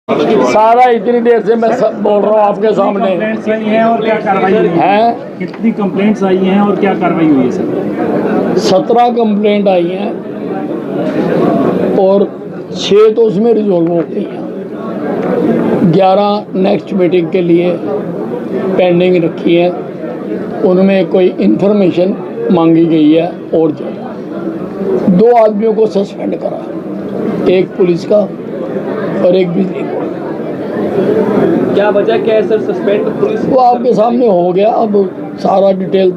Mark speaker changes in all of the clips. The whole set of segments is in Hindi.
Speaker 1: सारा इतनी देर से मैं सब बोल रहा हूँ आपके सामने।
Speaker 2: कंप्लेंट्स आई हैं और क्या कार्रवाई हुई है? कितनी कंप्लेंट्स आई हैं और क्या कार्रवाई हुई है सर?
Speaker 1: 17 कंप्लेंट आई हैं और 6 तो उसमें रिजोल्व हो गई हैं। 11 नेक्स्ट मीटिंग के लिए पेंडिंग रखी है। उनमें कोई इन्फॉर्मेशन मांगी गई है और ज़्यादा। 2 आदमियों को सस्पेंड करा, एक पुलिस का और एक बिजली बोर्ड।
Speaker 3: क्या वजह क्या है सर सस्पेंड पुलिस?
Speaker 1: वो आपके सामने हो गया, अब सारा डिटेल।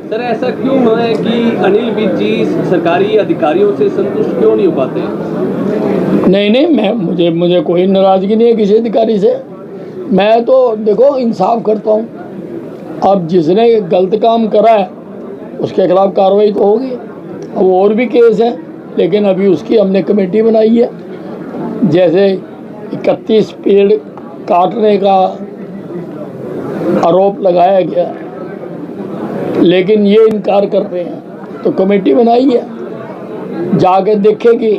Speaker 3: सर ऐसा क्यों हुआ है कि अनिल विज जी सरकारी अधिकारियों से संतुष्ट क्यों नहीं हो पाते?
Speaker 1: नहीं, मुझे कोई नाराज़गी नहीं है किसी अधिकारी से। मैं तो देखो इंसाफ करता हूँ। अब जिसने गलत काम करा है उसके खिलाफ कार्रवाई तो होगी। अब और भी केस हैं, लेकिन अभी उसकी हमने कमेटी बनाई है। जैसे 31 पेड़ काटने का आरोप लगाया गया, लेकिन ये इनकार कर रहे हैं, तो कमेटी बनाई है, जाके देखेगी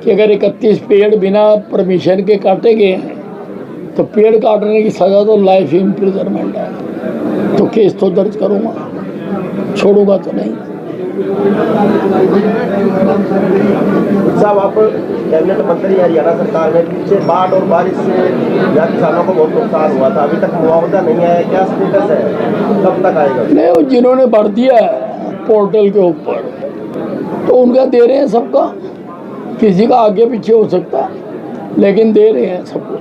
Speaker 1: कि अगर 31 पेड़ बिना परमिशन के काटे गए हैं तो पेड़ काटने की सज़ा तो लाइफ इम्प्रिजनमेंट है। तो केस तो दर्ज करूँगा, छोड़ूंगा तो नहीं।
Speaker 4: साहब, आप कैबिनेट मंत्री हरियाणा सरकार में, पीछे बाढ़ और बारिश से यहाँ किसानों को बहुत नुकसान हुआ था, अभी तक मुआवजा नहीं आया, क्या स्टेटस है, कब तक आएगा?
Speaker 1: नहीं, वो जिन्होंने भर दिया है पोर्टल के ऊपर तो उनका दे रहे हैं सबका। किसी का आगे पीछे हो सकता है, लेकिन दे रहे हैं सबको।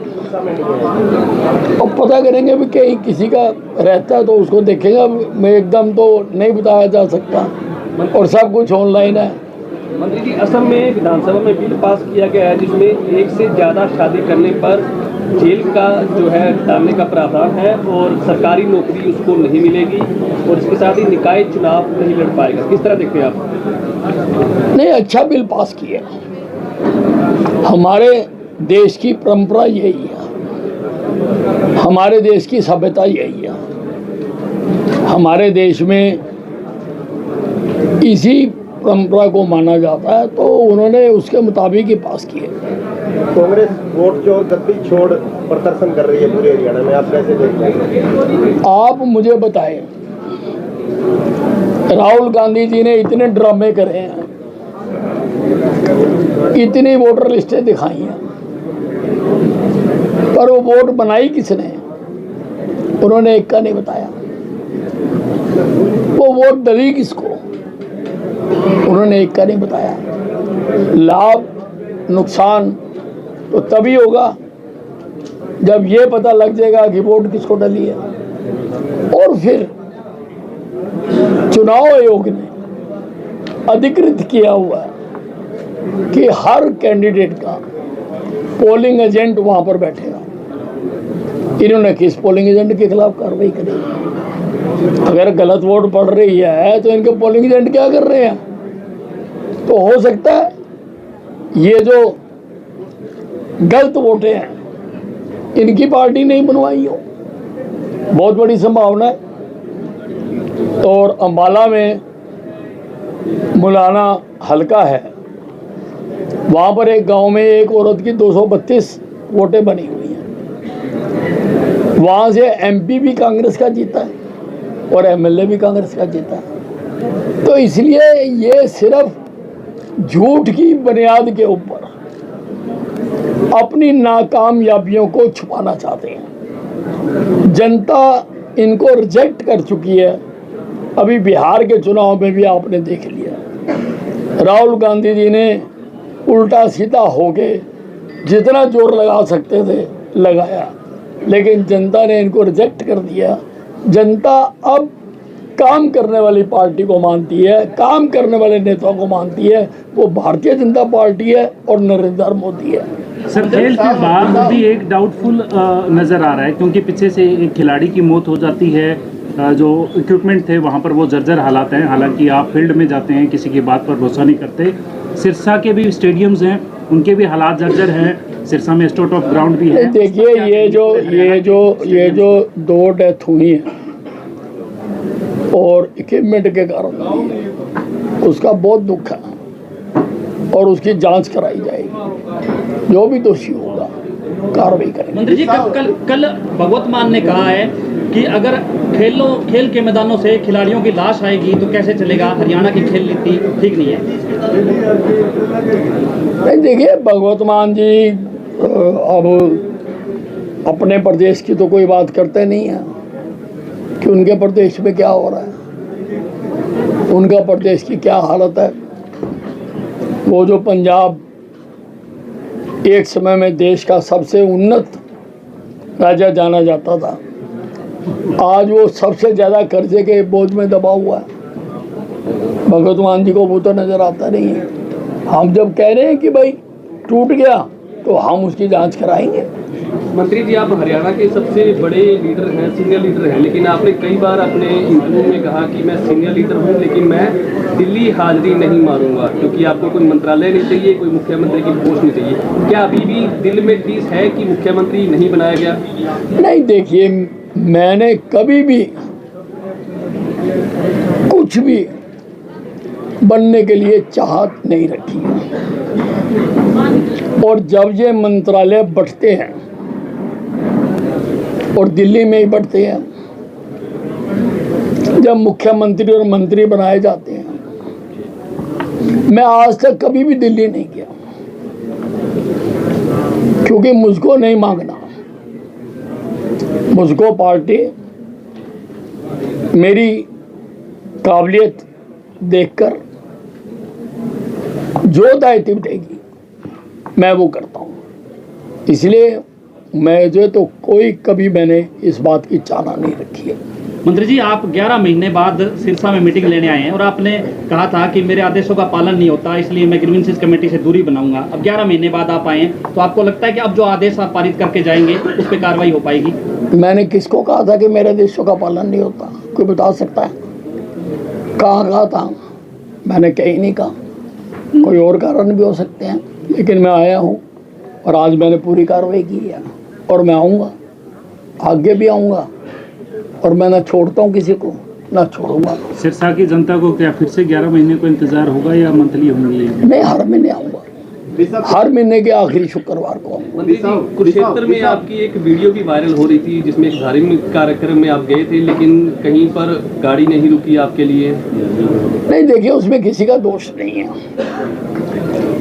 Speaker 1: अब पता करेंगे भी कहीं किसी का रहता है तो उसको देखेगा। मैं एकदम तो नहीं बताया जा सकता, और सब कुछ ऑनलाइन है।
Speaker 3: मंत्री जी, असम में विधानसभा में बिल पास किया गया है जिसमें एक से ज़्यादा शादी करने पर जेल का जो है डालने का प्रावधान है और सरकारी नौकरी उसको नहीं मिलेगी, और इसके साथ ही निकाय चुनाव नहीं लड़ पाएगा। किस तरह देखते हैं आप?
Speaker 1: नहीं, अच्छा बिल पास किया। हमारे देश की परंपरा यही है, हमारे देश की सभ्यता यही है। हमारे देश में इसी परंपरा को माना जाता है, तो उन्होंने उसके मुताबिक ही पास किए।
Speaker 4: कांग्रेस वोट चोर गद्दी छोड़ प्रदर्शन कर रही है पूरे हरियाणा में, आप कैसे देखते हैं?
Speaker 1: आप मुझे बताएं, राहुल गांधी जी ने इतने ड्रामे करे हैं, इतनी वोटर लिस्टें दिखाई हैं, पर वो वोट बनाई किसने? उन्होंने एक का नहीं बताया। वो वोट डली किसको? उन्होंने एक का नहीं बताया। लाभ नुकसान तो तभी होगा जब ये पता लग जाएगा कि वोट किसको डली है। और फिर चुनाव आयोग ने अधिकृत किया हुआ है कि हर कैंडिडेट का पोलिंग एजेंट वहां पर बैठेगा। इन्होंने किस पोलिंग एजेंट के खिलाफ कार्रवाई करी? अगर गलत वोट पड़ रही है तो इनके पोलिंग एजेंट क्या कर रहे हैं? तो हो सकता है ये जो गलत वोटें हैं इनकी पार्टी नहीं बनवाई हो, बहुत बड़ी संभावना है। और अंबाला में मुलाना हल्का है, वहाँ पर एक गांव में एक औरत की 232 वोटें बनी हुई हैं। वहाँ से एमपी भी कांग्रेस का जीता है और एमएलए भी कांग्रेस का जीता है। तो इसलिए ये सिर्फ झूठ की बुनियाद के ऊपर अपनी नाकामयाबियों को छुपाना चाहते हैं। जनता इनको रिजेक्ट कर चुकी है। अभी बिहार के चुनाव में भी आपने देख लिया, राहुल गांधी जी ने उल्टा सीधा होके जितना जोर लगा सकते थे लगाया, लेकिन जनता ने इनको रिजेक्ट कर दिया। जनता अब काम करने वाली पार्टी को मानती है, काम करने वाले नेताओं को मानती है। वो भारतीय जनता पार्टी है और नरेंद्र मोदी है।
Speaker 2: सर, खेल के बाद भी एक डाउटफुल नज़र आ रहा है, क्योंकि पीछे से एक खिलाड़ी की मौत हो जाती है। जो इक्विपमेंट थे वहाँ पर वो जर्जर हालात हैं। हालांकि आप फील्ड में जाते हैं, किसी की बात पर भरोसा नहीं करते। सिरसा के भी स्टेडियम्स हैं, उनके भी हालात जर्जर हैं। सिरसा में स्टेट ऑफ ग्राउंड भी है।
Speaker 1: देखिए, ये जो 2 डेथ हुई हैं और इक्विपमेंट के कारण, उसका बहुत दुख है और उसकी जांच कराई जाएगी। जो भी दोषी होगा कार्रवाई करेंगे।
Speaker 5: मंत्री जी कल भगवत मान ने कहा है कि अगर खेल के मैदानों से खिलाड़ियों की लाश आएगी तो कैसे चलेगा, हरियाणा की खेल नीति ठीक नहीं है।
Speaker 1: नहीं देखिए, भगवत मान जी अब अपने प्रदेश की तो कोई बात करते नहीं है कि उनके प्रदेश में क्या हो रहा है, उनका प्रदेश की क्या हालत है। वो जो पंजाब एक समय में देश का सबसे उन्नत राज्य जाना जाता था, आज वो सबसे ज़्यादा कर्जे के बोझ में दबा हुआ है। भगवत मान जी को वो तो नज़र आता नहीं है। हम जब कह रहे हैं कि भाई टूट गया तो हम उसकी जांच कराएंगे।
Speaker 3: मंत्री जी, आप हरियाणा के सबसे बड़े लीडर हैं, सीनियर लीडर हैं, लेकिन आपने कई बार अपने इंटरव्यू में कहा कि मैं सीनियर लीडर हूं लेकिन मैं दिल्ली हाजिरी नहीं मारूंगा क्योंकि आपको कोई मंत्रालय नहीं चाहिए, कोई मुख्यमंत्री की पोस्ट नहीं चाहिए। क्या अभी भी दिल में ठेस है कि मुख्यमंत्री नहीं बनाया गया?
Speaker 1: नहीं देखिए, मैंने कभी भी कुछ भी बनने के लिए चाहत नहीं रखी है। और जब ये मंत्रालय बढ़ते हैं और दिल्ली में ही बढ़ते हैं, जब मुख्यमंत्री और मंत्री बनाए जाते हैं, मैं आज तक कभी भी दिल्ली नहीं गया क्योंकि मुझको नहीं मांगना। मुझको पार्टी मेरी काबिलियत देखकर जो दायित्व देगी मैं वो करता हूँ। इसलिए मैं जो तो कोई कभी मैंने इस बात की चाहना नहीं रखी है।
Speaker 5: मंत्री जी, आप 11 महीने बाद सिरसा में मीटिंग लेने आए हैं और आपने कहा था कि मेरे आदेशों का पालन नहीं होता इसलिए मैं ग्रीवेंसेस कमेटी से दूरी बनाऊंगा। अब 11 महीने बाद आप आए हैं तो आपको लगता है कि अब जो आदेश आप पारित करके जाएंगे उस पर कार्रवाई हो पाएगी?
Speaker 1: मैंने किसको कहा था कि मेरे आदेशों का पालन नहीं होता? कोई बता सकता है? कहाँ कहा था? मैंने कहीं नहीं कहा। कोई और कारण भी हो सकते हैं, लेकिन मैं आया हूँ और आज मैंने पूरी कार्रवाई की है और मैं आऊँगा, आगे भी आऊँगा और मैं ना छोड़ता हूँ किसी को, ना छोड़ूंगा।
Speaker 2: सिरसा की जनता को क्या फिर से 11 महीने को इंतजार होगा या मंथली होंगे?
Speaker 1: मैं हर महीने आऊँगा, हर महीने के आखिरी शुक्रवार को।
Speaker 3: मंत्री जी, कुरुक्षेत्र में आपकी एक वीडियो भी वायरल हो रही थी जिसमें एक धार्मिक कार्यक्रम में आप गए थे लेकिन कहीं पर गाड़ी नहीं रुकी आपके लिए।
Speaker 1: नहीं देखिए, उसमें किसी का दोष नहीं है,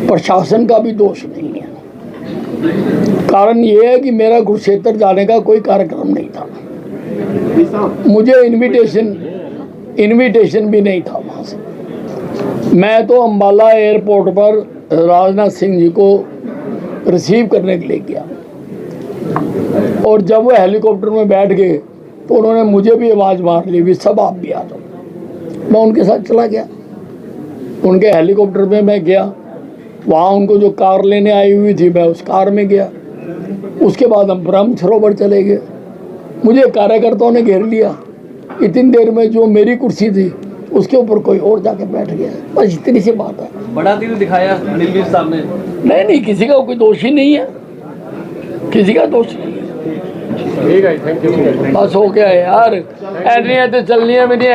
Speaker 1: प्रशासन का भी दोष नहीं है। कारण ये है कि मेरा कुरुक्षेत्र जाने का कोई कार्यक्रम नहीं था। मुझे इनविटेशन भी नहीं था वहाँ से। मैं तो अम्बाला एयरपोर्ट पर राजनाथ सिंह जी को रिसीव करने के लिए गया और जब वो हेलीकॉप्टर में बैठ गए तो उन्होंने मुझे भी आवाज़ मार ली, भी सब आप भी आ जाओ। मैं उनके साथ चला गया, उनके हेलीकॉप्टर में मैं गया। वहाँ उनको जो कार लेने आई हुई थी मैं उस कार में गया। उसके बाद हम ब्रह्म सरोवर चले गए। मुझे कार्यकर्ताओं ने घेर लिया। इतनी देर में जो मेरी कुर्सी थी उसके ऊपर कोई और जाके बैठ गया। बस इतनी सी बात है।
Speaker 3: बड़ा दिल दिखाया नीलवीर साहब ने।
Speaker 1: नहीं, किसी का कोई दोष ही नहीं है, किसी का दोष नहीं है।
Speaker 4: ठीक है, थैंक यू।
Speaker 1: बस हो गया यार, ऐनियां तो चलनियां भी नहीं है।